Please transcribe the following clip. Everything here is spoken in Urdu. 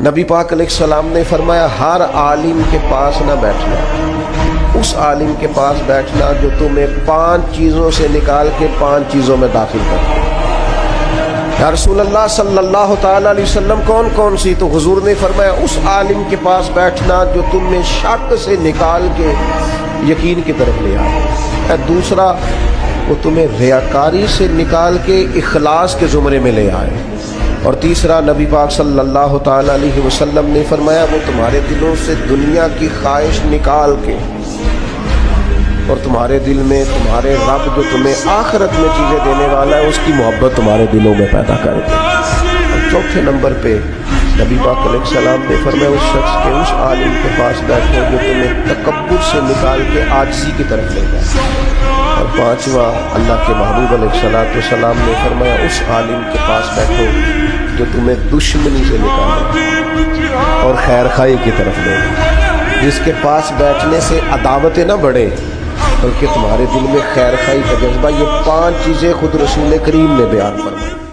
نبی پاک علیہ السلام نے فرمایا ہر عالم کے پاس نہ بیٹھنا، اس عالم کے پاس بیٹھنا جو تمہیں 5 چیزوں سے نکال کے 5 چیزوں میں داخل کرے۔ یا رسول اللہ صلی اللہ تعالیٰ علیہ وسلم کون کون سی؟ تو حضور نے فرمایا اس عالم کے پاس بیٹھنا جو تمہیں شک سے نکال کے یقین کی طرف لے آئے۔ دوسرا، وہ تمہیں ریاکاری سے نکال کے اخلاص کے زمرے میں لے آئے۔ اور تیسرا، نبی پاک صلی اللہ تعالیٰ علیہ وسلم نے فرمایا وہ تمہارے دلوں سے دنیا کی خواہش نکال کے اور تمہارے دل میں تمہارے رب جو تمہیں آخرت میں چیزیں دینے والا ہے اس کی محبت تمہارے دلوں میں پیدا کر دے۔ اور چوتھے نمبر پہ نبی پاک علیہ السلام نے فرمایا اس شخص کے اس عالم کے پاس بیٹھو جو تمہیں تکبر سے نکال کے عاجزی کی طرف لے جائے۔ اور پانچواں، اللہ کے محبوب علیہ السلام نے فرمایا اس عالم کے پاس بیٹھو جو تمہیں دشمنی سے نکالے اور خیر خواہی کی طرف لے جائے، جس کے پاس بیٹھنے سے عداوتیں نہ بڑھیں بلکہ تمہارے دل میں خیر خواہی کا جذبہ۔ یہ 5 چیزیں خود رسول کریم نے بیان فرمائی۔